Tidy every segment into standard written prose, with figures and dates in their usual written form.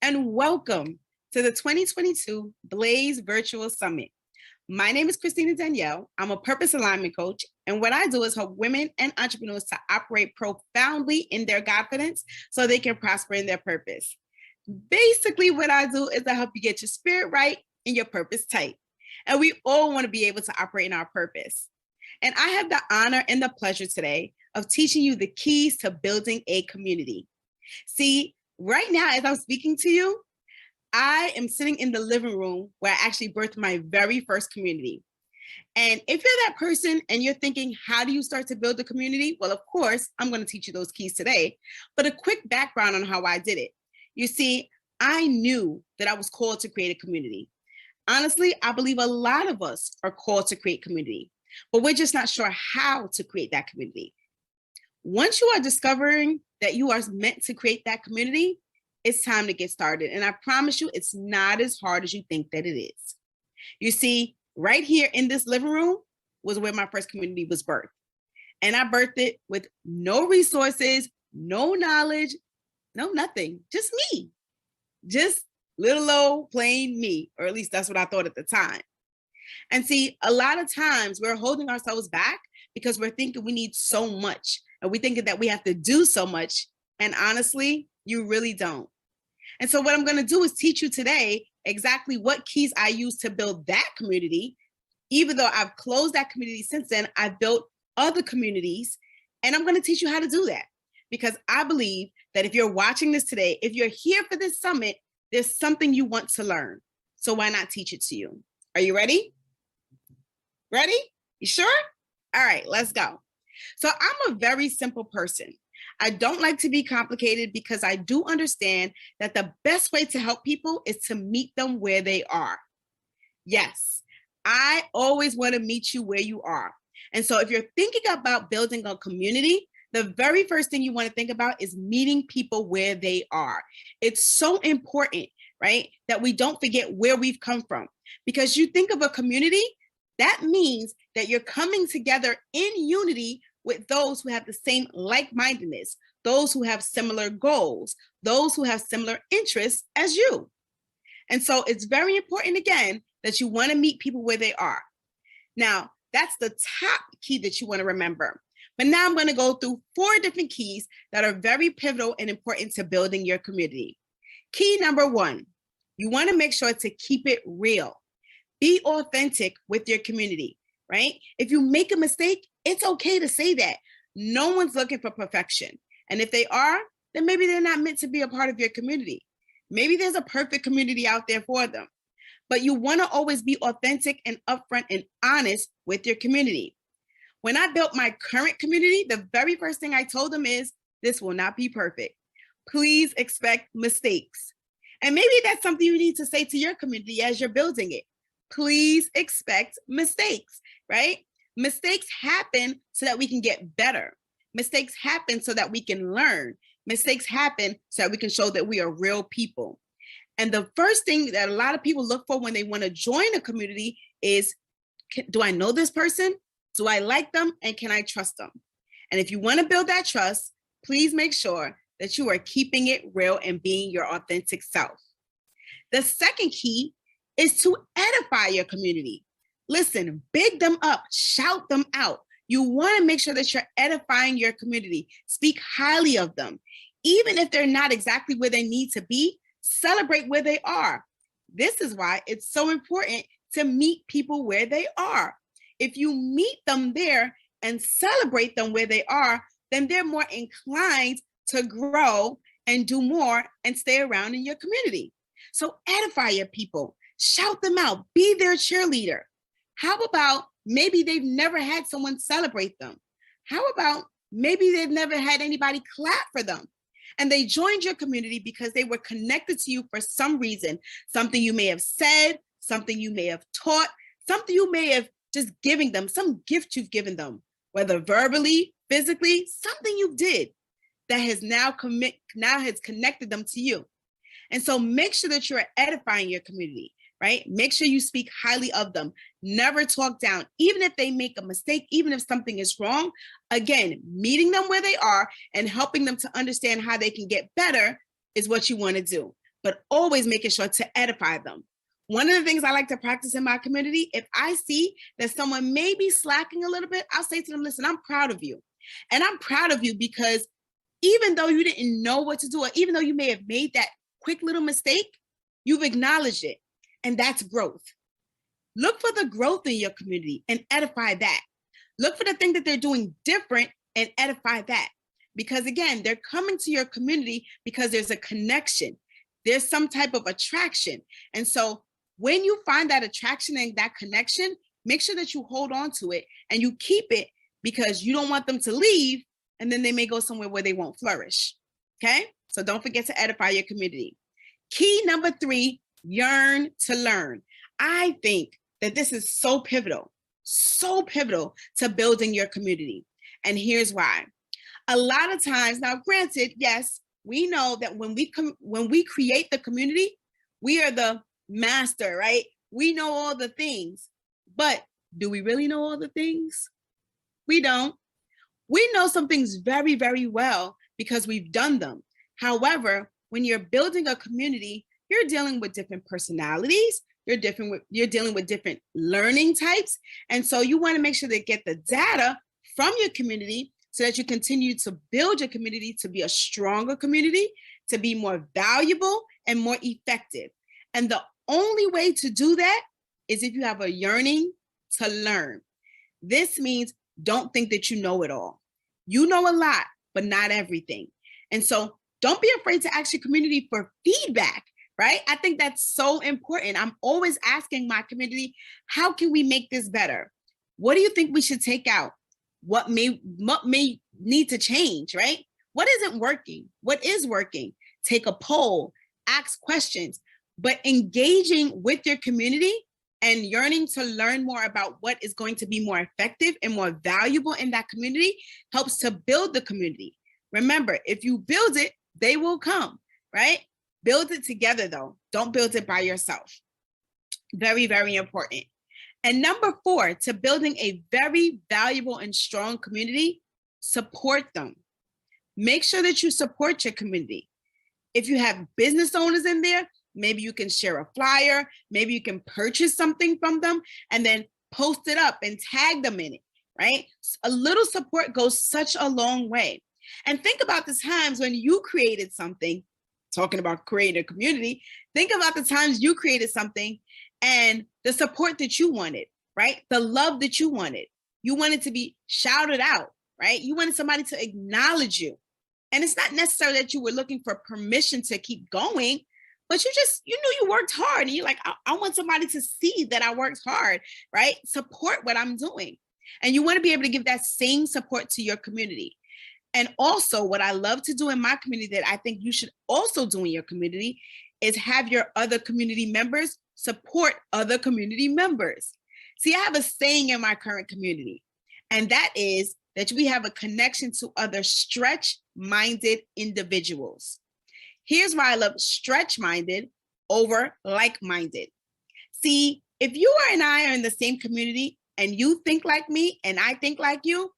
and welcome to the 2022 Blaze Virtual Summit. My name is Christina Danielle. I'm a purpose alignment coach, and what I do is help women and entrepreneurs to operate profoundly in their confidence so they can prosper in their purpose. Basically, what I do is I help you get your spirit right and your purpose tight. And we all want to be able to operate in our purpose. And I have the honor and the pleasure today of teaching you the keys to building a community. See, right now, as I'm speaking to you, I am sitting in the living room where I actually birthed my very first community. And if you're that person and you're thinking, how do you start to build a community? Well, of course, I'm going to teach you those keys today, but a quick background on how I did it. You see, I knew that I was called to create a community. Honestly, I believe a lot of us are called to create community, but we're just not sure how to create that community. Once you are discovering that you are meant to create that community, it's time to get started. And I promise you, it's not as hard as you think that it is. You see, right here in this living room was where my first community was birthed. And I birthed it with no resources, no knowledge, no nothing, just me. Just little old plain me, or at least that's what I thought at the time. And see, a lot of times we're holding ourselves back because we're thinking we need so much. And we think that we have to do so much. And honestly, you really don't. And so what I'm going to do is teach you today exactly what keys I use to build that community. Even though I've closed that community since then, I've built other communities. And I'm going to teach you how to do that. Because I believe that if you're watching this today, if you're here for this summit, there's something you want to learn. So why not teach it to you? Are you ready? Ready? You sure? All right, let's go. So I'm a very simple person. I don't like to be complicated because I do understand that the best way to help people is to meet them where they are. Yes, I always want to meet you where you are. And so if you're thinking about building a community, the very first thing you want to think about is meeting people where they are. It's so important, right, that we don't forget where we've come from. Because you think of a community, that means that you're coming together in unity with those who have the same like-mindedness, those who have similar goals, those who have similar interests as you. And so it's very important, again, that you want to meet people where they are. Now, that's the top key that you want to remember. But now I'm going to go through 4 different keys that are very pivotal and important to building your community. Key number 1, you want to make sure to keep it real. Be authentic with your community, right? If you make a mistake, it's okay to say that. No one's looking for perfection. And if they are, then maybe they're not meant to be a part of your community. Maybe there's a perfect community out there for them. But you want to always be authentic and upfront and honest with your community. When I built my current community, the very first thing I told them is, this will not be perfect. Please expect mistakes. And maybe that's something you need to say to your community as you're building it. Please expect mistakes, right? Mistakes happen so that we can get better. Mistakes happen so that we can learn. Mistakes happen so that we can show that we are real people. And the first thing that a lot of people look for when they want to join a community is, do I know this person? Do I like them? And can I trust them? And if you want to build that trust, please make sure that you are keeping it real and being your authentic self. The second key is to edify your community. Listen, big them up, shout them out. You want to make sure that you're edifying your community. Speak highly of them. Even if they're not exactly where they need to be, celebrate where they are. This is why it's so important to meet people where they are. If you meet them there and celebrate them where they are, then they're more inclined to grow and do more and stay around in your community. So edify your people, shout them out, be their cheerleader. How about maybe they've never had someone celebrate them? How about maybe they've never had anybody clap for them? And they joined your community because they were connected to you for some reason, something you may have said, something you may have taught, something you may have just giving them, some gift you've given them, whether verbally, physically, something you did that has now has connected them to you. And so make sure that you're edifying your community, right? Make sure you speak highly of them. Never talk down, even if they make a mistake, even if something is wrong. Again, meeting them where they are and helping them to understand how they can get better is what you want to do. but always making sure to edify them. One of the things I like to practice in my community, if I see that someone may be slacking a little bit, I'll say to them, listen, I'm proud of you. And I'm proud of you because even though you didn't know what to do, or even though you may have made that quick little mistake, you've acknowledged it. And that's growth. Look for the growth in your community and edify that. Look for the thing that they're doing different and edify that. Because again, they're coming to your community because there's a connection. There's some type of attraction. And so when you find that attraction and that connection, make sure that you hold on to it and you keep it, because you don't want them to leave and then they may go somewhere where they won't flourish. Okay? So don't forget to edify your community. Key number 3, yearn to learn. I think that this is so pivotal to building your community. And here's why. A lot of times, now granted, yes, we know that when we create the community, we are the master, right? We know all the things, but do we really know all the things? We don't. We know some things very, very well because we've done them. However, when you're building a community, you're dealing with different personalities. You're dealing with different learning types. And so you want to make sure to get the data from your community so that you continue to build your community to be a stronger community, to be more valuable and more effective. And the only way to do that is if you have a yearning to learn. This means don't think that you know it all. You know a lot, but not everything. And so don't be afraid to ask your community for feedback, right? I think that's so important. I'm always asking my community, how can we make this better? What do you think we should take out? What may need to change, right? What isn't working? What is working? Take a poll, ask questions, but engaging with your community and yearning to learn more about what is going to be more effective and more valuable in that community helps to build the community. Remember, if you build it, they will come, right? Build it together though. Don't build it by yourself. Very, very important. And number 4, to building a very valuable and strong community, support them. Make sure that you support your community. If you have business owners in there, maybe you can share a flyer, maybe you can purchase something from them and then post it up and tag them in it, right? A little support goes such a long way. And think about the times when you created something, talking about creating a community, think about the times you created something and the support that you wanted, right? The love that you wanted. You wanted to be shouted out, right? You wanted somebody to acknowledge you. And it's not necessarily that you were looking for permission to keep going, but you knew you worked hard and you're like, I want somebody to see that I worked hard, right? Support what I'm doing. And you want to be able to give that same support to your community. And also what I love to do in my community that I think you should also do in your community is have your other community members support other community members. See, I have a saying in my current community, and that is that we have a connection to other stretch-minded individuals. Here's why I love stretch-minded over like-minded. See, if you and I are in the same community and you think like me and I think like you,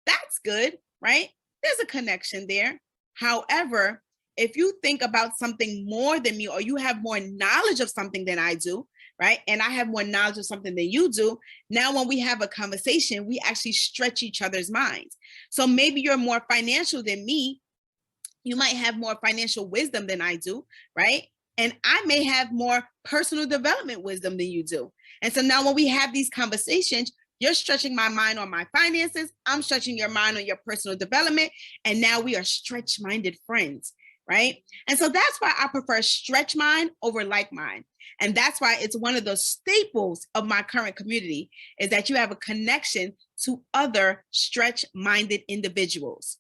that's good, right? There's a connection there. However, if you think about something more than me or you have more knowledge of something than I do, right? And I have more knowledge of something than you do. Now, when we have a conversation, we actually stretch each other's minds. So maybe you're more financial than me. You might have more financial wisdom than I do, right? And I may have more personal development wisdom than you do. And so now when we have these conversations, you're stretching my mind on my finances. I'm stretching your mind on your personal development. And now we are stretch-minded friends, right? And so that's why I prefer stretch mind over like mind. And that's why it's one of the staples of my current community is that you have a connection to other stretch-minded individuals.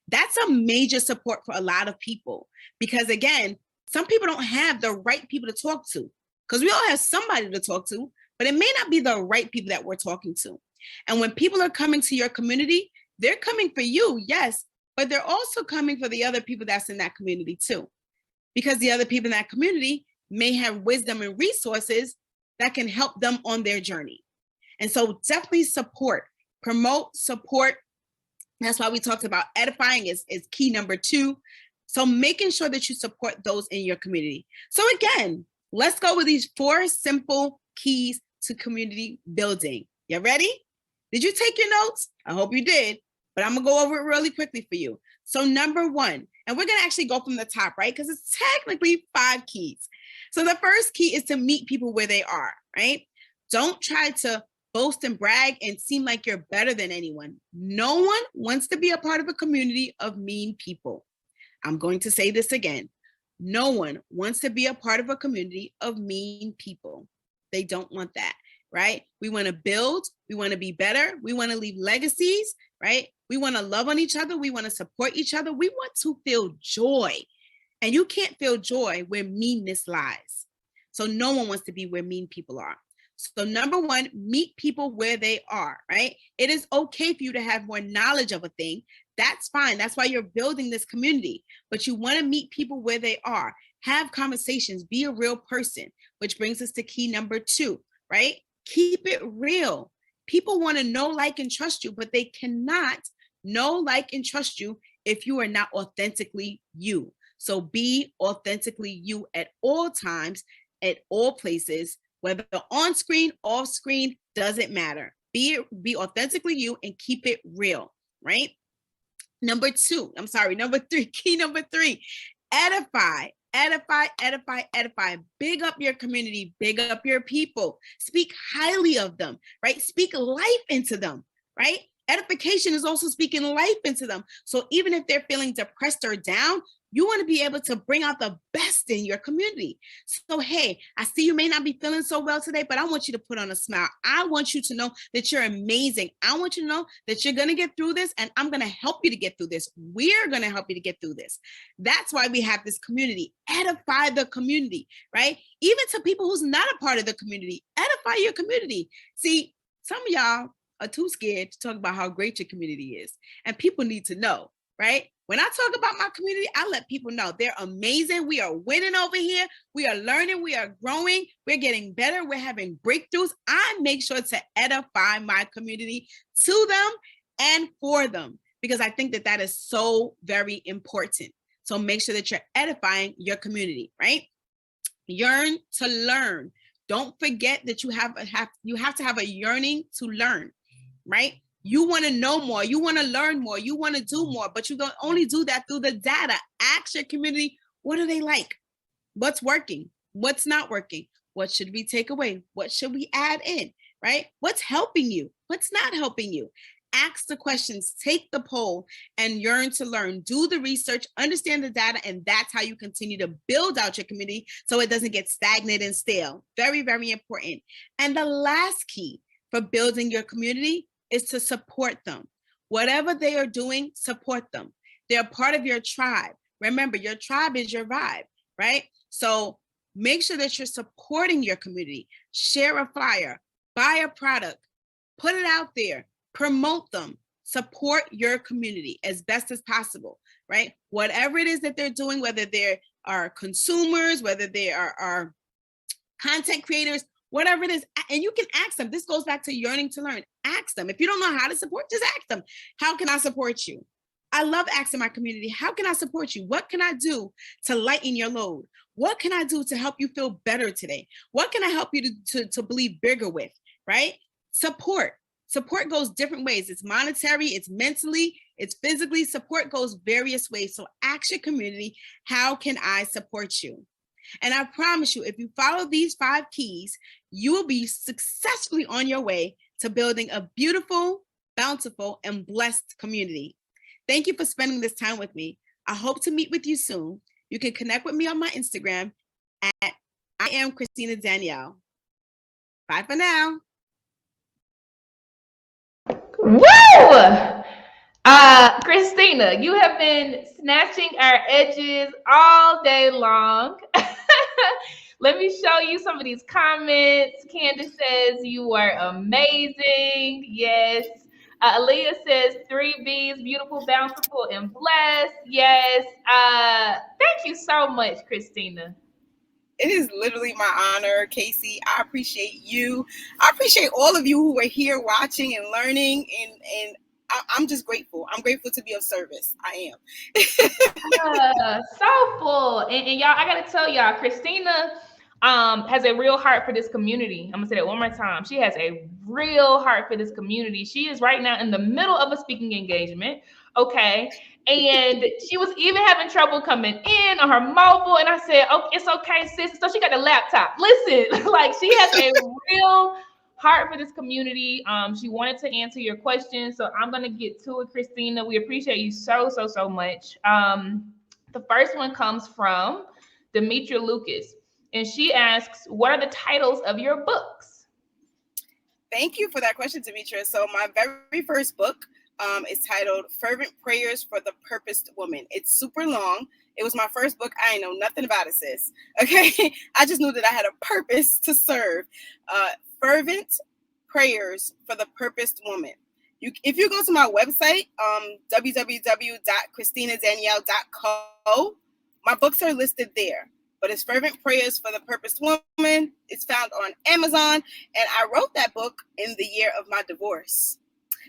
That's a major support for a lot of people because, again, some people don't have the right people to talk to because we all have somebody to talk to, but it may not be the right people that we're talking to. And when people are coming to your community, they're coming for you, yes, but they're also coming for the other people that's in that community too, because the other people in that community may have wisdom and resources that can help them on their journey. And so definitely support, promote, support. That's why we talked about edifying is key number 2. So making sure that you support those in your community. So again, let's go with these 4 simple keys to community building. You ready? Did you take your notes? I hope you did, but I'm gonna go over it really quickly for you. So number 1, and we're gonna actually go from the top, right? Because it's technically 5 keys. So the first key is to meet people where they are, right? Don't try to boast and brag and seem like you're better than anyone. No one wants to be a part of a community of mean people. I'm going to say this again. No one wants to be a part of a community of mean people. They don't want that, right? We want to build. We want to be better. We want to leave legacies, right? We want to love on each other. We want to support each other. We want to feel joy. And you can't feel joy where meanness lies. So no one wants to be where mean people are. So number 1, meet people where they are, right? It is okay for you to have more knowledge of a thing. That's fine. That's why you're building this community. But you want to meet people where they are. Have conversations. Be a real person, which brings us to key number 2, right? Keep it real. People want to know, like, and trust you, but they cannot know, like, and trust you if you are not authentically you. So be authentically you at all times, at all places, whether on screen, off screen, doesn't matter. Be authentically you and keep it real, right? Number 3, key number 3, edify. Big up your community, big up your people. Speak highly of them, right? Speak life into them, right? Edification is also speaking life into them. So even if they're feeling depressed or down, you want to be able to bring out the best in your community. So, hey, I see you may not be feeling so well today, but I want you to put on a smile. I want you to know that you're amazing. I want you to know that you're going to get through this, and I'm going to help you to get through this. We're going to help you to get through this. That's why we have this community. Edify the community, right? Even to people who's not a part of the community, edify your community. See, some of y'all are too scared to talk about how great your community is, and people need to know, right? When I talk about my community, I let people know they're amazing. We are winning over here. We are learning. We are growing. We're getting better. We're having breakthroughs. I make sure to edify my community to them and for them, because I think that that is so very important. So make sure that you're edifying your community, right? Yearn to learn. Don't forget that you have to have a yearning to learn, right? You want to know more. You want to learn more. You want to do more, but you don't only do that through the data. Ask your community, what do they like? What's working? What's not working? What should we take away? What should we add in, right? What's helping you? What's not helping you? Ask the questions, take the poll, and yearn to learn. Do the research, understand the data, and that's how you continue to build out your community so it doesn't get stagnant and stale. Very, very important. And the last key for building your community is to support them. Whatever they are doing, support them. They're part of your tribe. Remember, your tribe is your vibe, right? So make sure that you're supporting your community. Share a flyer, buy a product, put it out there, promote them, support your community as best as possible, right? Whatever it is that they're doing, whether they are consumers, whether they are content creators, whatever it is, and you can ask them. This goes back to yearning to learn. Ask them. If you don't know how to support, just ask them. How can I support you? I love asking my community, how can I support you? What can I do to lighten your load? What can I do to help you feel better today? What can I help you to believe bigger with, right? Support. Support goes different ways. It's monetary, it's mentally, it's physically. Support goes various ways. So ask your community, how can I support you? And I promise you, if you follow these 5 keys, you will be successfully on your way to building a beautiful, bountiful, and blessed community. Thank you for spending this time with me. I hope to meet with you soon. You can connect with me on my Instagram at I am Christina Danielle. Bye for now. Woo! Christina, you have been snatching our edges all day long. Let me show you some of these comments. Candace says you are amazing. Yes. Aaliyah says 3 B's, beautiful, bountiful, and blessed. Yes. Thank you so much, Christina. It is literally my honor, Casey. I appreciate you. I appreciate all of you who are here watching and learning. And I'm just grateful. I'm grateful to be of service. I am. So full. And y'all, I gotta tell y'all, Christina has a real heart for this community. I'm gonna say that one more time. She has a real heart for this community. She is right now in the middle of a speaking engagement. Okay. And she was even having trouble coming in on her mobile. And I said, oh, it's okay, sis. So she got the laptop. Listen, like she has a real heart for this community. She wanted to answer your questions. So I'm gonna get to it, Christina. We appreciate you so much. The first one comes from Demetria Lucas. And she asks, what are the titles of your books? Thank you for that question, Demetria. So my very first book is titled Fervent Prayers for the Purposed Woman. It's super long. It was my first book. I ain't know nothing about it, sis. Okay. I just knew that I had a purpose to serve. Fervent Prayers for the Purposed Woman. If you go to my website, www.christinadanielle.co, my books are listed there. But it's Fervent Prayers for the Purposed Woman. It's found on Amazon. And I wrote that book in the year of my divorce.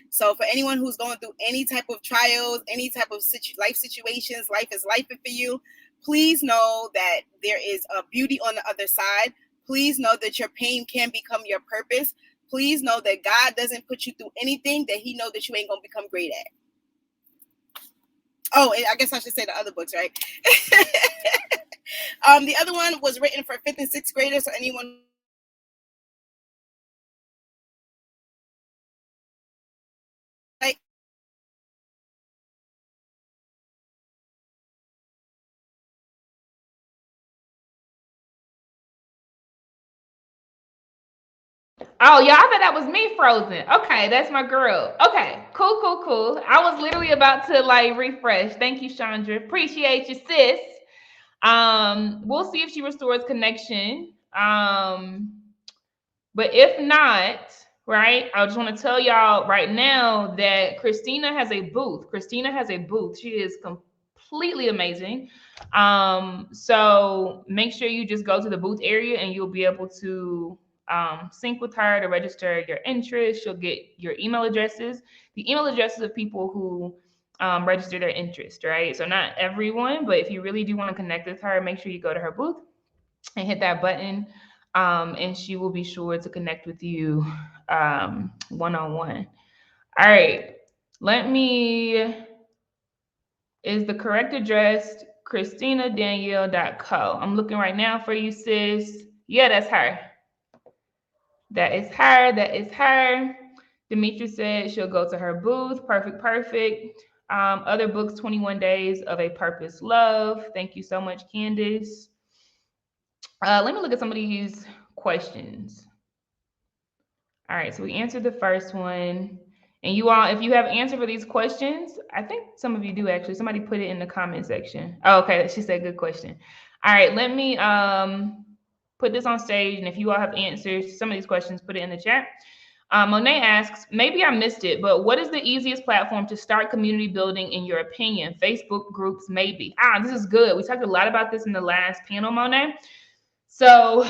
So for anyone who's going through any type of trials, any type of life situations, life is life for you, please know that there is a beauty on the other side. Please know that your pain can become your purpose. Please know that God doesn't put you through anything that he knows that you ain't going to become great at. Oh, and I guess I should say the other books, right? The other one was written for 5th and 6th graders, so anyone Oh, y'all, I thought that was me frozen. Okay, that's my girl. Okay, cool. I was literally about to like refresh. Thank you, Chandra. Appreciate you, sis. We'll see if she restores connection. But if not, right, I just want to tell y'all right now that Christina has a booth. She is completely amazing. So make sure you just go to the booth area and you'll be able to sync with her to register your interest. She'll get your email addresses, the email addresses of people who register their interest, right? So not everyone, but if you really do want to connect with her, make sure you go to her booth and hit that button, and she will be sure to connect with you one-on-one. All right, is the correct address christinadanielle.co? I'm looking right now for you, sis. Yeah, that's her. That is her. Demetria said she'll go to her booth. Perfect. Other books, 21 Days of a Purpose Love. Thank you so much, Candace. Let me look at some of these questions. All right, so we answered the first one. And you all, if you have answer for these questions, I think some of you do actually. Somebody put it in the comment section. Oh, okay, she said good question. All right, let me put this on stage. And if you all have answers to some of these questions, put it in the chat. Monet asks, maybe I missed it, but what is the easiest platform to start community building in your opinion? Facebook groups, maybe. This is good. We talked a lot about this in the last panel, Monet. So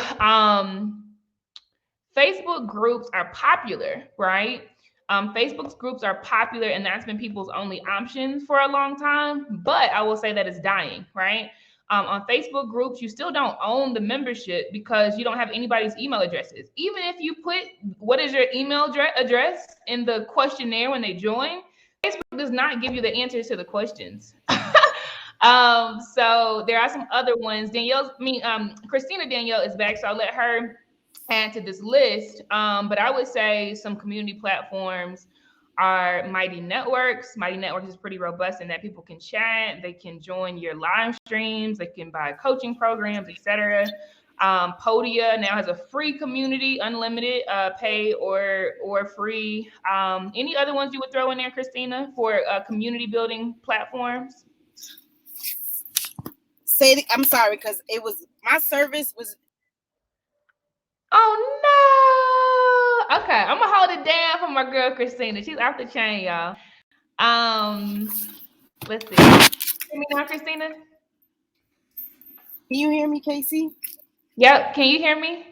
Facebook groups are popular, right? Facebook's groups are popular, and that's been people's only options for a long time. But I will say that it's dying, right? On Facebook groups, you still don't own the membership because you don't have anybody's email addresses. Even if you put what is your email address in the questionnaire when they join, Facebook does not give you the answers to the questions. So there are some other ones. Christina Danielle is back, so I'll let her add to this list. But I would say some community platforms are Mighty Networks. Mighty Networks is pretty robust in that people can chat, they can join your live streams, they can buy coaching programs, etc. Podia now has a free community, unlimited, pay or free. Any other ones you would throw in there, Christina, for community building platforms? I'm sorry, because it was my service was. Oh no. Okay, I'm gonna hold it down for my girl Christina. She's off the chain, y'all. Let's see. Hear me now, Christina? Can you hear me, Casey? Yep. Can you hear me?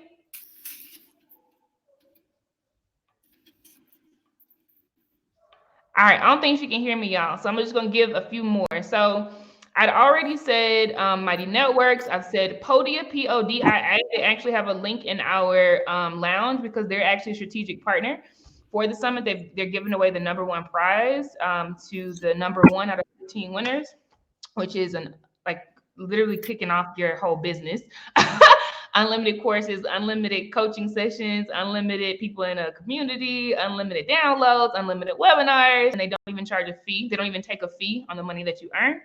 All right, I don't think she can hear me, y'all. So I'm just gonna give a few more. So I'd already said Mighty Networks. I've said Podia, Podia. They actually have a link in our lounge because they're actually a strategic partner for the summit. They're giving away the #1 prize to the #1 out of 15 winners, which is like literally kicking off your whole business. Unlimited courses, unlimited coaching sessions, unlimited people in a community, unlimited downloads, unlimited webinars, and they don't even charge a fee. They don't even take a fee on the money that you earn.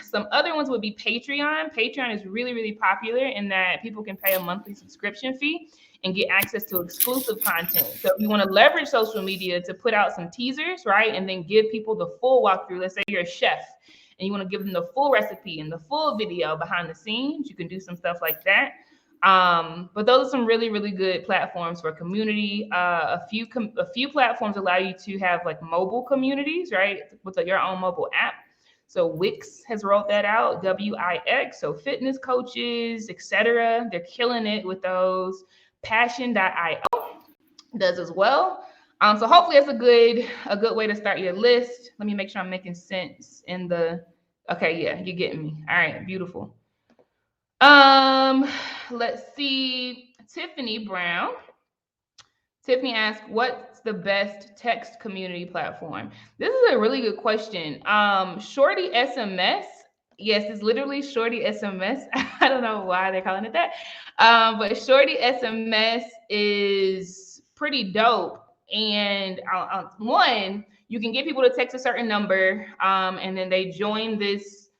Some other ones would be Patreon. Patreon is really, really popular in that people can pay a monthly subscription fee and get access to exclusive content. So if you want to leverage social media to put out some teasers, right, and then give people the full walkthrough, let's say you're a chef and you want to give them the full recipe and the full video behind the scenes, you can do some stuff like that. But those are some really, really good platforms for community. A few platforms allow you to have like mobile communities, right, with your own mobile app. So Wix has rolled that out, WIX. So fitness coaches, etc. They're killing it with those. Passion.io does as well. So hopefully it's a good way to start your list. Let me make sure I'm making sense in the. Okay, yeah, you're getting me. All right, beautiful. Let's see. Tiffany Brown. Tiffany asked, what's the best text community platform? This is a really good question. Shorty SMS. Yes, it's literally Shorty SMS. I don't know why they're calling it that. But Shorty SMS is pretty dope. And one, you can get people to text a certain number, and then they join this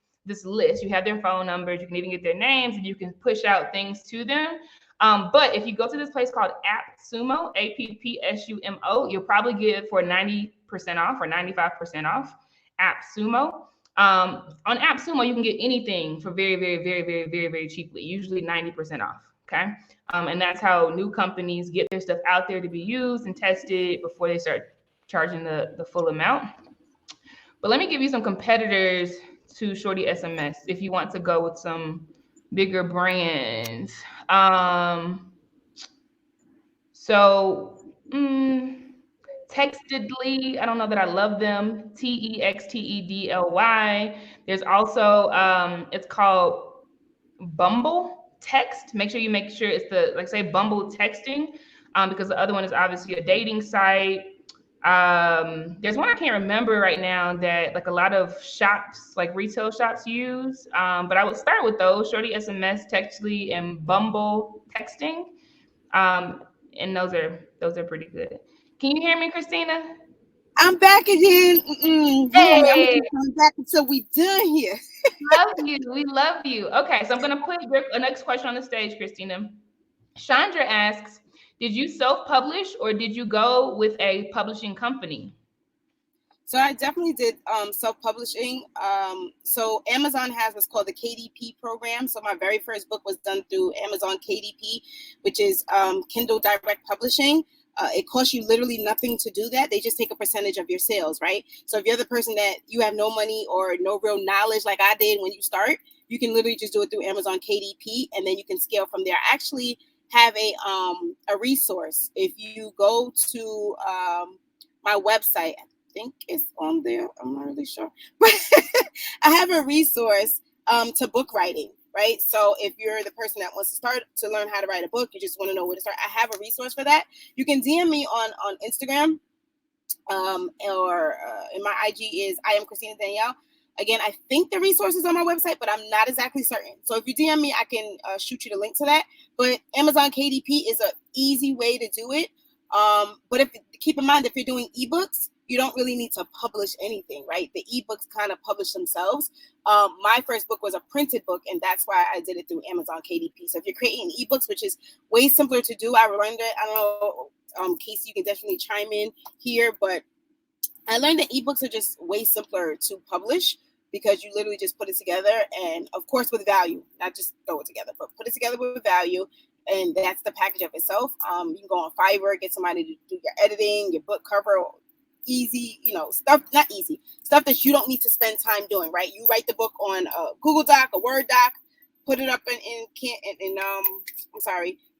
list. You have their phone numbers. You can even get their names, and you can push out things to them. But if you go to this place called AppSumo, AppSumo, you'll probably get it for 90% off or 95% off. AppSumo. On AppSumo, you can get anything for very, very, very, very, very, very cheaply, usually 90% off. Okay. And that's how new companies get their stuff out there to be used and tested before they start charging the full amount. But let me give you some competitors to Shorty SMS if you want to go with some bigger brands. Textedly, I don't know that I love them. Textedly. There's also it's called Bumble Text. Make sure it's the, like, say Bumble Texting, because the other one is obviously a dating site. There's one I can't remember right now that like a lot of shops, like retail shops, use. But I would start with those: Shorty SMS, Textly, and Bumble Texting. And those are pretty good. Can you hear me, Christina? I'm back again. Hey, I'm coming back until we done here. love you. We love you. Okay, so I'm gonna put the next question on the stage, Christina. Chandra asks, did you self-publish or did you go with a publishing company? So I definitely did self-publishing. So Amazon has what's called the KDP program. So my very first book was done through Amazon KDP, which is Kindle Direct Publishing. It costs you literally nothing to do that. They just take a percentage of your sales, right? So if you're the person that you have no money or no real knowledge like I did when you start, you can literally just do it through Amazon KDP, and then you can scale from there. I actually have a resource. If you go to my website, I think it's on there. I'm not really sure, but I have a resource to book writing, right? So if you're the person that wants to start to learn how to write a book, you just want to know where to start, I have a resource for that. You can DM me on Instagram, or in my IG is I am Christina Danielle. Again, I think the resource is on my website, but I'm not exactly certain. So if you DM me, I can shoot you the link to that. But Amazon KDP is an easy way to do it. But keep in mind, if you're doing ebooks, you don't really need to publish anything, right? The ebooks kind of publish themselves. My first book was a printed book, and that's why I did it through Amazon KDP. So if you're creating ebooks, which is way simpler to do, I learned it. I don't know, Casey, you can definitely chime in here, but I learned that ebooks are just way simpler to publish because you literally just put it together, and of course with value, not just throw it together, but put it together with value. And that's the package of itself. You can go on Fiverr, get somebody to do your editing, your book cover, easy, stuff, not easy, stuff that you don't need to spend time doing, right? You write the book on a Google Doc, a Word doc, put it up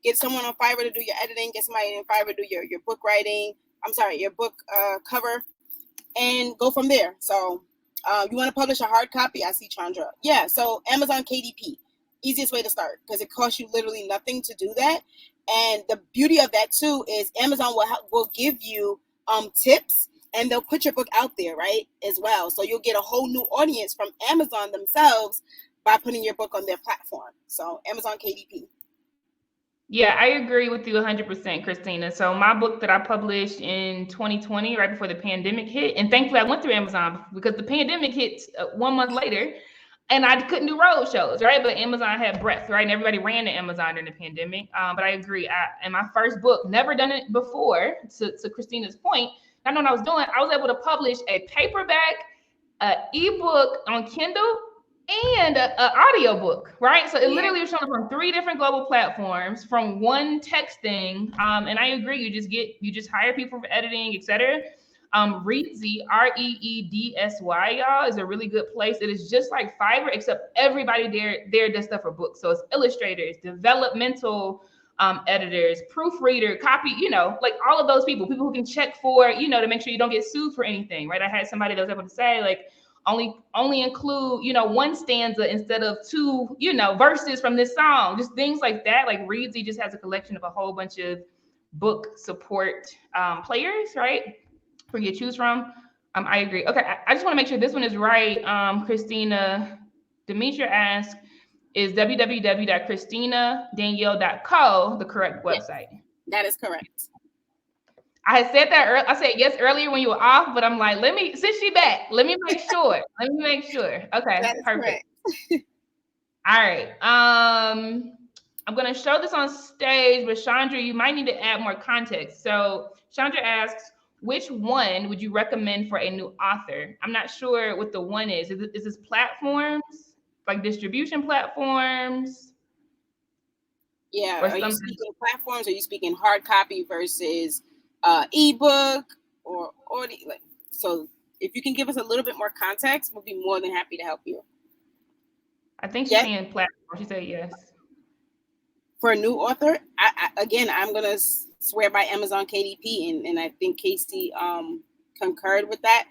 get someone on Fiverr to do your editing, get somebody in Fiverr to do your book writing, your book cover, and go from there. So you want to publish a hard copy? I see Chandra. Yeah, so Amazon KDP, easiest way to start because it costs you literally nothing to do that. And the beauty of that too is Amazon will give you tips, and they'll put your book out there, right, as well. So you'll get a whole new audience from Amazon themselves by putting your book on their platform. So Amazon KDP. Yeah, I agree with you 100%, Christina. So my book that I published in 2020, right before the pandemic hit, and thankfully I went through Amazon because the pandemic hit 1 month later, and I couldn't do road shows, right? But Amazon had breadth, right? And everybody ran to Amazon during the pandemic. But I agree. In my first book, never done it before, to Christina's point, I know what I was doing. I was able to publish a paperback, ebook on Kindle, and an audiobook, right? So it literally was showing up on 3 different global platforms from one texting. And I agree, you just hire people for editing, etc. Reedsy, Reedsy, y'all, is a really good place. It is just like Fiverr, except everybody there does stuff for books. So it's illustrators, developmental editors, proofreader, copy, like all of those people who can check for, to make sure you don't get sued for anything, right? I had somebody that was able to say, like, only include, 1 stanza instead of 2, verses from this song, just things like that. Like Reedsy just has a collection of a whole bunch of book support players, right, for you to choose from. I agree. Okay, I just want to make sure this one is right. Christina Demetria asks, is www.christinadanielle.co the correct website? Yes, that is correct. I had said that I said yes earlier when you were off, but I'm like, since she back, let me make sure. Okay, perfect. All right. I'm gonna show this on stage, but Chandra, you might need to add more context. So Chandra asks, which one would you recommend for a new author? I'm not sure what the one is. Is this platforms, like distribution platforms? Yeah, are you speaking platforms? Are you speaking hard copy versus ebook or like? So if you can give us a little bit more context, we'll be more than happy to help you. I think she's saying platform. She said yes. For a new author, I'm gonna swear by Amazon KDP, and I think Casey concurred with that,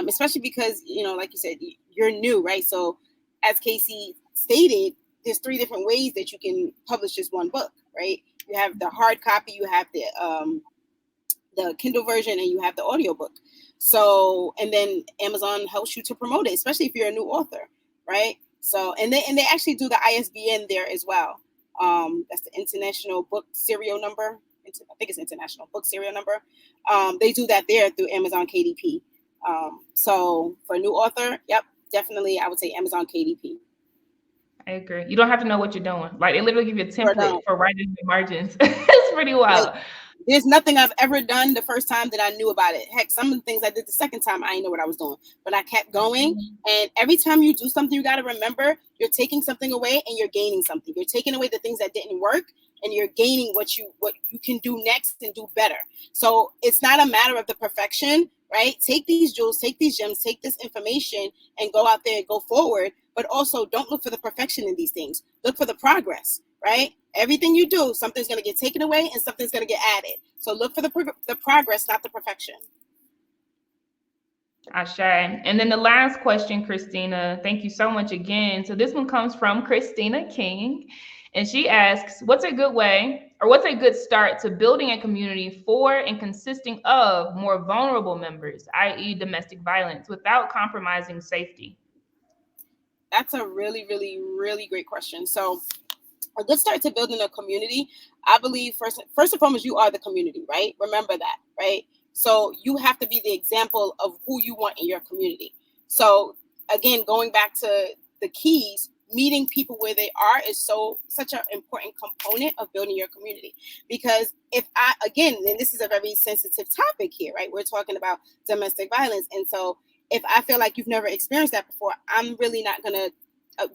especially because like you said, you're new, right? So as Casey stated, there's 3 different ways that you can publish just one book, right? You have the hard copy, you have the Kindle version, and you have the audiobook. So, and then Amazon helps you to promote it, especially if you're a new author, right? So, and they actually do the ISBN there as well. That's the International Book Serial Number. I think it's International Book Serial Number. They do that there through Amazon KDP. So for a new author, yep, definitely, I would say Amazon KDP. I agree. You don't have to know what you're doing. Like, they literally give you a template for writing the margins. It's pretty wild. Like, there's nothing I've ever done the first time that I knew about it. Heck, some of the things I did the second time, I didn't know what I was doing, but I kept going. And every time you do something, you got to remember you're taking something away and you're gaining something. You're taking away the things that didn't work, and you're gaining what you can do next and do better. So it's not a matter of the perfection, right? Take these jewels, take these gems, take this information, and go out there and go forward. But also, don't look for the perfection in these things. Look for the progress, right? Everything you do, something's going to get taken away and something's going to get added. So look for the progress, not the perfection. Ashe. And then the last question, Christina, thank you so much again. So this one comes from Christina King, and she asks, what's a good way, or what's a good start to building a community for and consisting of more vulnerable members, i.e. domestic violence, without compromising safety? That's a really, really, really great question. So a good start to building a community, I believe first and foremost, you are the community, right? Remember that, right? So you have to be the example of who you want in your community. So again, going back to the keys, meeting people where they are is such an important component of building your community. Because and this is a very sensitive topic here, right? We're talking about domestic violence. And so if I feel like you've never experienced that before, I'm really not going to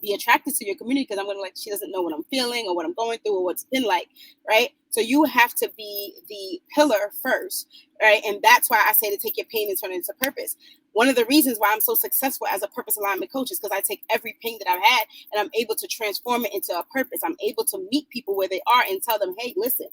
be attracted to your community, because I'm going to like, she doesn't know what I'm feeling or what I'm going through or what's been like, right? So you have to be the pillar first, right? And that's why I say to take your pain and turn it into purpose. One of the reasons why I'm so successful as a purpose alignment coach is because I take every pain that I've had and I'm able to transform it into a purpose. I'm able to meet people where they are and tell them, hey, listen,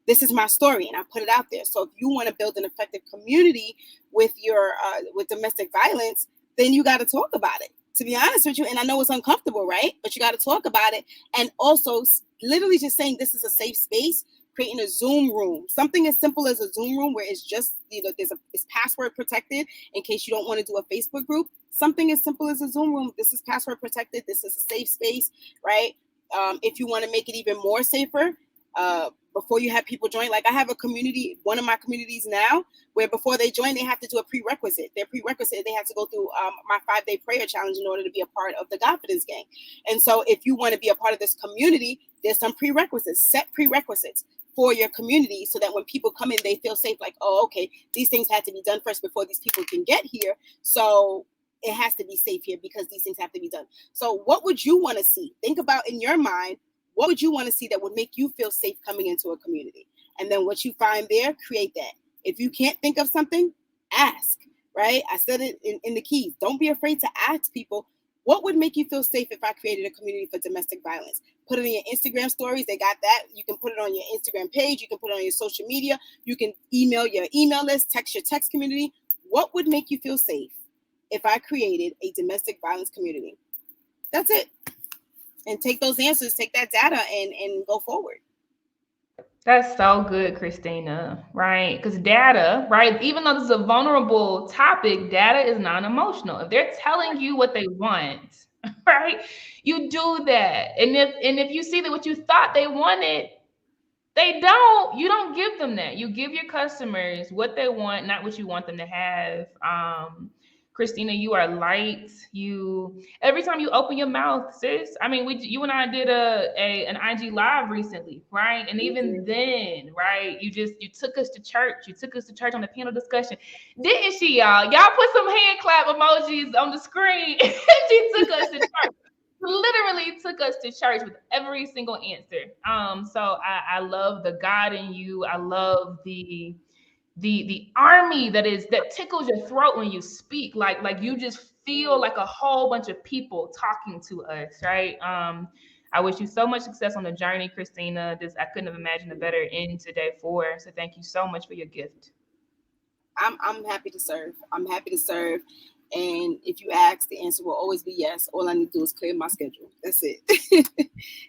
this is my story, and I put it out there. So if you want to build an effective community with your with domestic violence, then you got to talk about it. To be honest with you, and I know it's uncomfortable, right? But you got to talk about it, and also literally just saying this is a safe space. Creating a Zoom room, something as simple as a Zoom room where it's just it's password protected in case you don't want to do a Facebook group. Something as simple as a Zoom room. This is password protected. This is a safe space, right? If you want to make it even more safer, before you have people join, like I have a community, one of my communities now, where before they join, they have to do a prerequisite. Their prerequisite, they have to go through my 5-day prayer challenge in order to be a part of the Confidence Gang. And so if you want to be a part of this community, there's some prerequisites, set prerequisites for your community, so that when people come in, they feel safe, like, oh, okay, these things had to be done first before these people can get here. So it has to be safe here because these things have to be done. So what would you want to see? Think about in your mind, what would you want to see that would make you feel safe coming into a community? And then what you find there, create that. If you can't think of something, ask, right? I said it in the keys. Don't be afraid to ask people, what would make you feel safe if I created a community for domestic violence? Put it in your Instagram stories. They got that. You can put it on your Instagram page. You can put it on your social media. You can email your email list, text your text community. What would make you feel safe if I created a domestic violence community? That's it. And take those answers, take that data, and go forward. That's so good, Christina, right? Because data, right, even though this is a vulnerable topic, data is non-emotional. If they're telling you what they want, right, you do that. And if you see that what you thought they wanted, you don't give them that. You give your customers what they want, not what you want them to have. Christina, you are light. Every time you open your mouth, sis. I mean, you and I did an IG live recently, right? And even then, right, you took us to church. You took us to church on the panel discussion, didn't she, y'all? Y'all put some hand clap emojis on the screen. She took us to church. Literally took us to church with every single answer. So I love the God in you. I love the army that tickles your throat when you speak. Like you just feel like a whole bunch of people talking to us, right? I wish you so much success on the journey, Christina. I couldn't have imagined a better end to day 4. So thank you so much for your gift. I'm happy to serve. I'm happy to serve. And if you ask, the answer will always be yes. All I need to do is clear my schedule. That's it.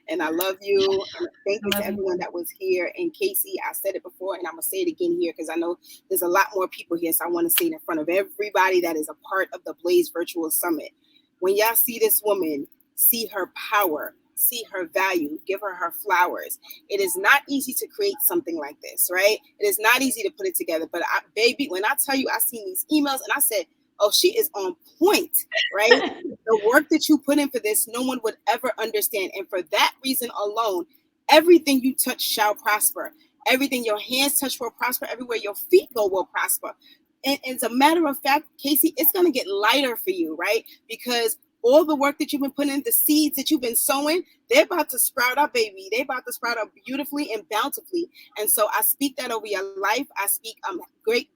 And I love you. And thank you to everyone that was here. And Casey, I said it before, and I'm going to say it again here because I know there's a lot more people here. So I want to say it in front of everybody that is a part of the Blaze Virtual Summit. When y'all see this woman, see her power, see her value, give her flowers. It is not easy to create something like this, right? It is not easy to put it together. But baby, when I tell you, I seen these emails and I said, oh, she is on point, right? The work that you put in for this, no one would ever understand. And for that reason alone, everything you touch shall prosper. Everything your hands touch will prosper. Everywhere your feet go will prosper. And as a matter of fact, Casey, it's going to get lighter for you, right? Because all the work that you've been putting in, the seeds that you've been sowing, they're about to sprout up, baby. They're about to sprout up beautifully and bountifully. And so I speak that over your life. I speak great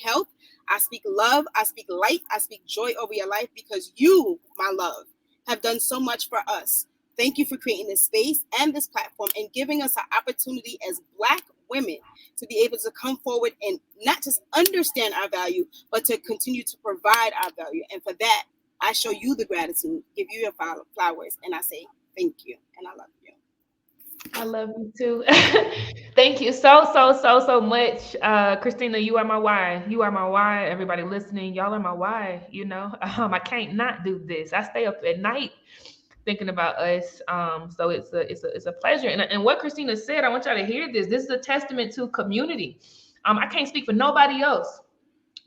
health. I speak love. I speak light. I speak joy over your life because you, my love, have done so much for us. Thank you for creating this space and this platform and giving us an opportunity as Black women to be able to come forward and not just understand our value, but to continue to provide our value. And for that, I show you the gratitude, give you your flowers, and I say thank you, and I love you. I love you too. Thank you so much. Christina, you are my why. You are my why. Everybody listening, y'all are my why. You know, I can't not do this. I stay up at night thinking about us. So it's a pleasure. And what Christina said, I want y'all to hear this. This is a testament to community. I can't speak for nobody else,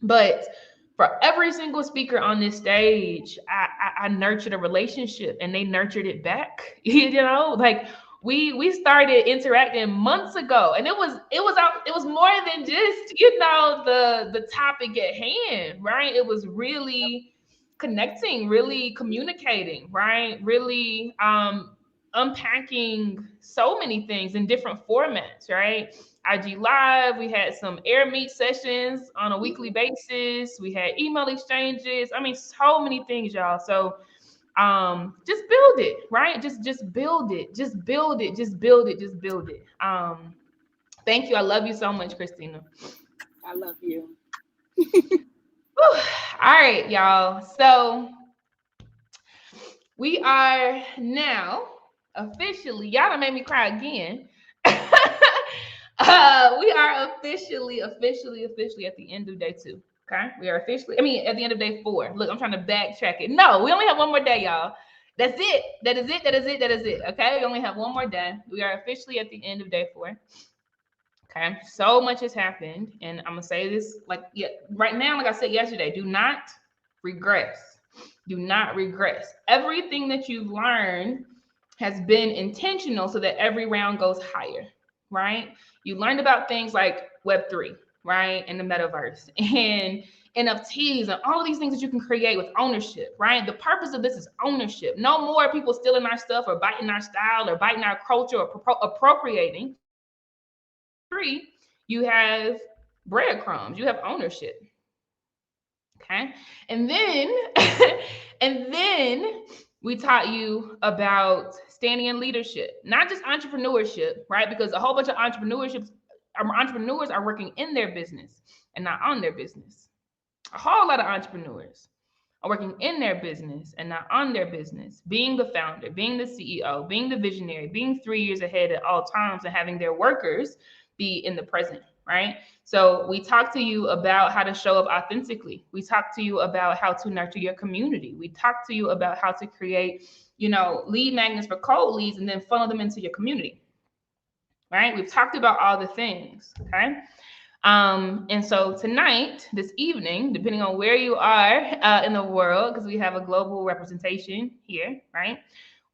but for every single speaker on this stage, I nurtured a relationship and they nurtured it back. You know, like we started interacting months ago, and it was more than just, you know, the topic at hand, right? It was really connecting, really communicating, right? Really unpacking so many things in different formats, right? IG Live, we had some air meet sessions on a weekly basis. We had email exchanges. I mean, so many things, y'all. So just build it, right? Just build it. Just build it. Just build it. Just build it. Thank you. I love you so much, Christina. I love you. Whew. All right, y'all. So we are now officially, y'all done made me cry again. We are officially at the end of day 2. Okay. We are officially, at the end of day 4. Look, I'm trying to backtrack it. No, we only have one more day, y'all. That's it. That is it. That is it. That is it. Okay. We only have one more day. We are officially at the end of day 4. Okay. So much has happened. And I'm going to say this right now, like I said yesterday, do not regress. Do not regress. Everything that you've learned has been intentional so that every round goes higher, right? You learned about things like Web3, right? And the metaverse and NFTs and all of these things that you can create with ownership, right? The purpose of this is ownership. No more people stealing our stuff or biting our style or biting our culture or appropriating. 3, you have breadcrumbs, you have ownership. Okay. And then and then we taught you about standing in leadership, not just entrepreneurship, right? Because a whole bunch of entrepreneurs are working in their business and not on their business. A whole lot of entrepreneurs are working in their business and not on their business, being the founder, being the CEO, being the visionary, being 3 years ahead at all times, and having their workers be in the present, right? So we talked to you about how to show up authentically. We talked to you about how to nurture your community. We talked to you about how to create, lead magnets for cold leads and then funnel them into your community, right? We've talked about all the things, okay? And so tonight, this evening, depending on where you are in the world, because we have a global representation here, right?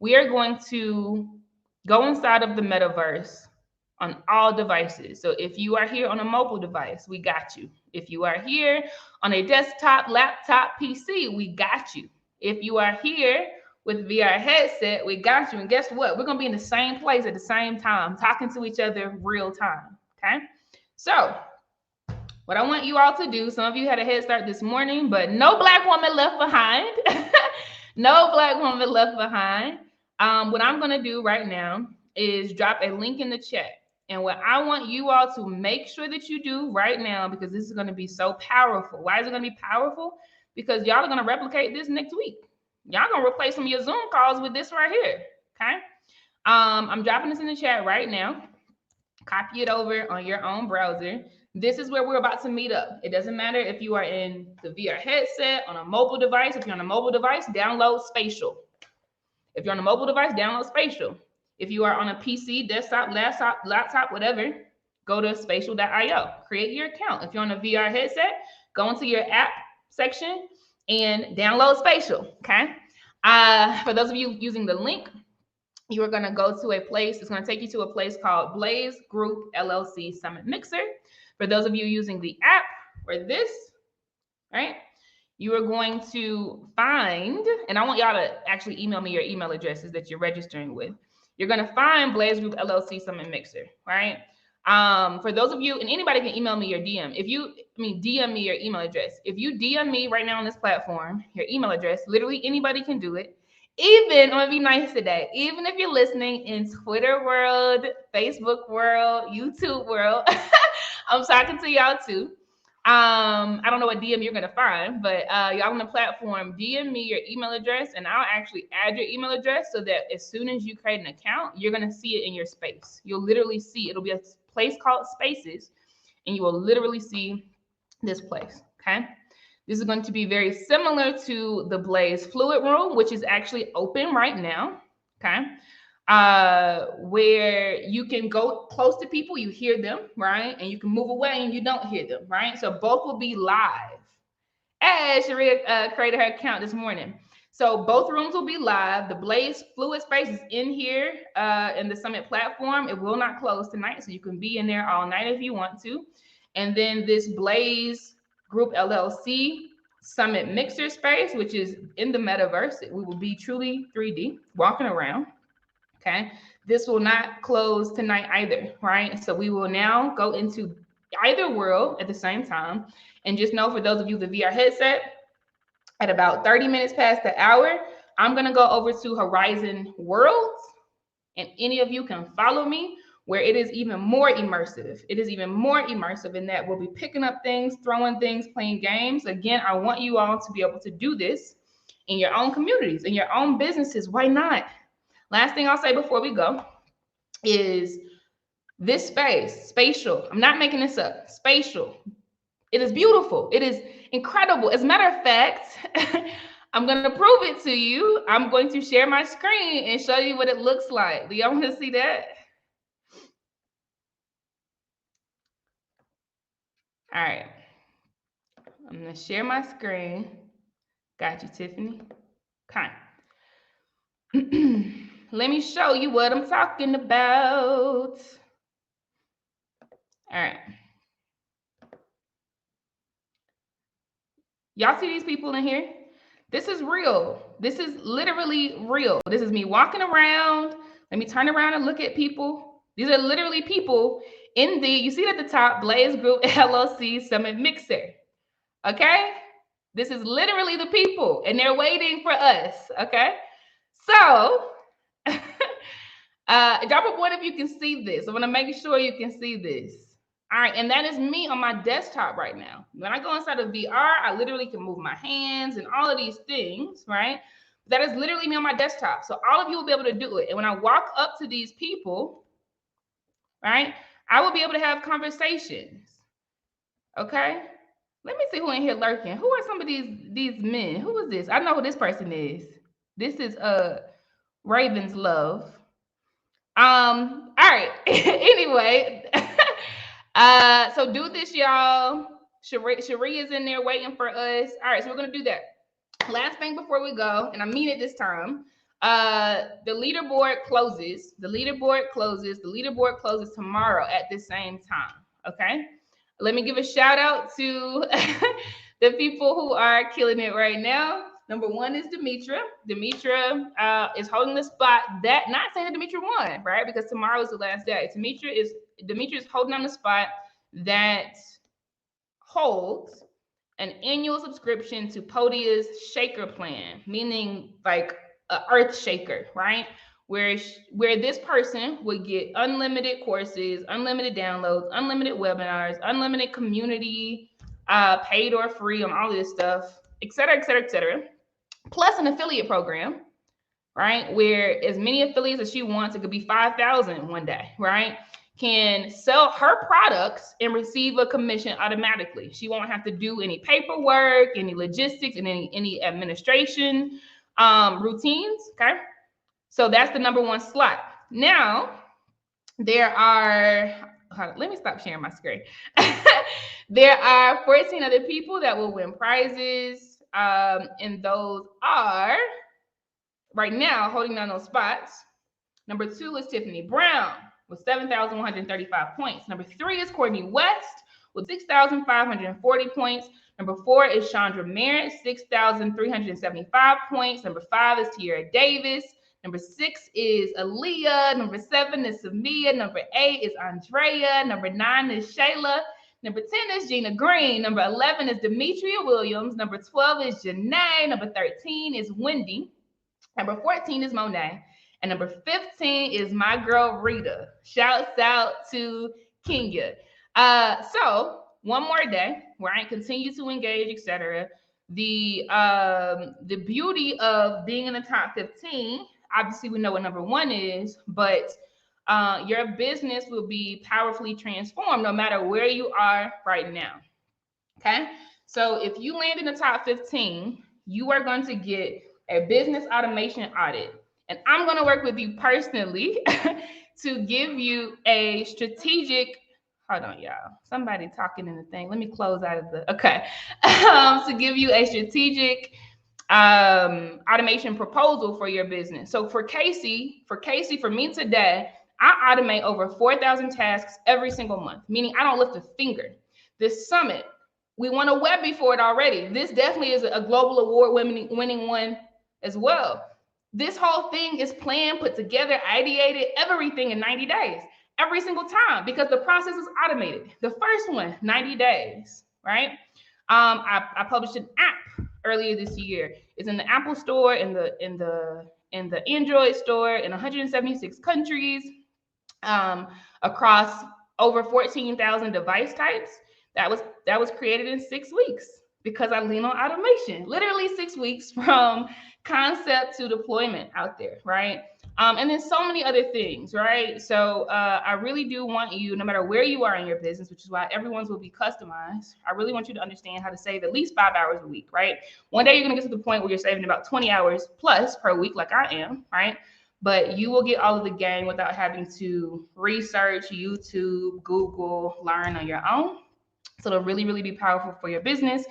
We are going to go inside of the metaverse on all devices. So if you are here on a mobile device, we got you. If you are here on a desktop, laptop, PC, we got you. If you are here with VR headset, we got you. And guess what? We're going to be in the same place at the same time, talking to each other real time, okay? So what I want you all to do, some of you had a head start this morning, but no Black woman left behind. No Black woman left behind. What I'm going to do right now is drop a link in the chat. And what I want you all to make sure that you do right now, because this is going to be so powerful. Why is it going to be powerful? Because y'all are going to replicate this next week. Y'all going to replace some of your Zoom calls with this right here. Okay. I'm dropping this in the chat right now. Copy it over on your own browser. This is where we're about to meet up. It doesn't matter if you are in the VR headset, on a mobile device. If you're on a mobile device, download Spatial. If you're on a mobile device, download Spatial. If you are on a PC, desktop, laptop, whatever, go to spatial.io. Create your account. If you're on a VR headset, go into your app section and download Spatial, okay? For those of you using the link, you are going to go to a place. It's going to take you to a place called Blaze Group LLC Summit Mixer. For those of you using the app or this, right, you are going to find, and I want y'all to actually email me your email addresses that you're registering with. You're going to find Blaze Group LLC Summit Mixer, right? For those of you, and anybody can email me your DM. DM me your email address. If you DM me right now on this platform, your email address, literally anybody can do it. Even, I'm gonna be nice today, even if you're listening in Twitter world, Facebook world, YouTube world, I'm talking to y'all too. I don't know what DM you're gonna find, but y'all on the platform, DM me your email address and I'll actually add your email address so that as soon as you create an account, you're gonna see it in your space. You'll literally see, it'll be a place called Spaces, and you will literally see this place, okay? This is going to be very similar to the Blaze Fluid Room, which is actually open right now, okay? Where you can go close to people, you hear them, right? And you can move away and you don't hear them, right? So both will be live. As Sharia created her account this morning. So both rooms will be live. The Blaze Fluid Space is in here in the Summit platform. It will not close tonight, so you can be in there all night if you want to. And then this Blaze Group LLC Summit Mixer Space, which is in the metaverse. We will be truly 3D, walking around, okay? This will not close tonight either, right? So we will now go into either world at the same time. And just know, for those of you with the VR headset, at about 30 minutes past the hour, I'm going to go over to Horizon Worlds, and any of you can follow me. where it is even more immersive. It is even more immersive in that we'll be picking up things, throwing things, playing games. Again, I want you all to be able to do this in your own communities, in your own businesses. Why not? Last thing I'll say before we go is this space, spatial. I'm not making this up. Spatial. It is beautiful. It is incredible. As a matter of fact, I'm going to prove it to you. I'm going to share my screen and show you what it looks like. Do y'all want to see that? All right. I'm going to share my screen. Got you, Tiffany. Okay. Let me show you what I'm talking about. All right. Y'all see these people in here? This is real. This is literally real. This is me walking around. Let me turn around and look at people. These are literally people in the, you see it at the top, Blaze Group LLC Summit Mixer. Okay? This is literally the people, and they're waiting for us. Okay? So, drop a point if you can see this. I want to make sure you can see this. All right, and that is me on my desktop right now. When I go inside of VR, I literally can move my hands and all of these things, right? That is literally me on my desktop. So all of you will be able to do it. And when I walk up to these people, right, I will be able to have conversations. Okay? Let me see who in here lurking. Who are some of these men? Who is this? I know who this person is. This is Raven's Love. All right. Anyway, so do this, y'all. Cherie is in there waiting for us. All right, so we're gonna do that. Last thing before we go, and I mean it this time. The leaderboard closes. The leaderboard closes tomorrow at the same time. Okay. Let me give a shout out to the people who are killing it right now. Number one is Demetra. Demetra is holding the spot that, not saying that Demetra won, right? Because tomorrow is the last day. Demetra is holding on the spot that holds an annual subscription to Podia's Shaker plan, meaning like an earth shaker, right? Where this person would get unlimited courses, unlimited downloads, unlimited webinars, unlimited community, paid or free on all of this stuff, et cetera, et cetera, et cetera. Plus an affiliate program, right? Where as many affiliates as she wants, it could be 5,000 one day, right? Can sell her products and receive a commission automatically. She won't have to do any paperwork, any logistics, and any administration routines, okay? So that's the number one slot. Now, there are, let me stop sharing my screen. There are 14 other people that will win prizes. And those are, right now, holding down those spots. Number 2 is Tiffany Brown with 7,135 points. Number 3 is Courtney West with 6,540 points. Number 4 is Chandra Merritt, 6,375 points. Number 5 is Tierra Davis. Number 6 is Aaliyah. Number 7 is Samia. Number 8 is Andrea. Number 9 is Shayla. Number 10 is Gina Green. Number 11 is Demetria Williams. Number 12 is Janae. Number 13 is Wendy. Number 14 is Monet. And number 15 is my girl Rita. Shouts out to Kenya. So one more day where I continue to engage, etc. The beauty of being in the top 15, obviously we know what number 1 is, but your business will be powerfully transformed no matter where you are right now. Okay, so if you land in the top 15, you are going to get a business automation audit. And I'm going to work with you personally to give you a strategic, hold on, y'all. Somebody talking in the thing. Let me close out of the, okay. To give you a strategic automation proposal for your business. So for Casey, for me today, I automate over 4,000 tasks every single month, meaning I don't lift a finger. This summit, we won a Webby for it already. This definitely is a global award winning one as well. This whole thing is planned, put together, ideated, everything in 90 days, every single time, because the process is automated. The first one, 90 days, right? I published an app earlier this year. It's in the Apple Store, in the Android store, in 176 countries. across over 14,000 device types. That was created in 6 weeks because I lean on automation. Literally 6 weeks from concept to deployment out there, right? And then so many other things, right? So I really do want you, no matter where you are in your business, which is why everyone's will be customized. I really want you to understand how to save at least 5 hours a week, right? One day you're gonna get to the point where you're saving about 20 hours plus per week, like I am, right? But you will get all of the game without having to research, YouTube, Google, learn on your own. So it'll really, really be powerful for your business,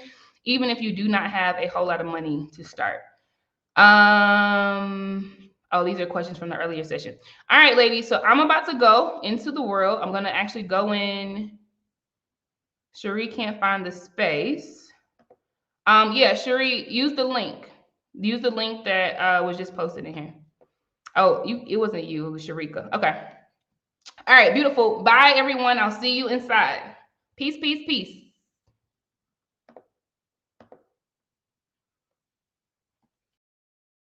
even if you do not have a whole lot of money to start. Oh, these are questions from the earlier session. All right, ladies. So I'm about to go into the world. I'm gonna actually go in. Cherie can't find the space. Yeah, Cherie, use the link. Use the link that was just posted in here. Oh, it wasn't you, it was Sharika. Okay. All right, beautiful. Bye, everyone. I'll see you inside. Peace, peace, peace.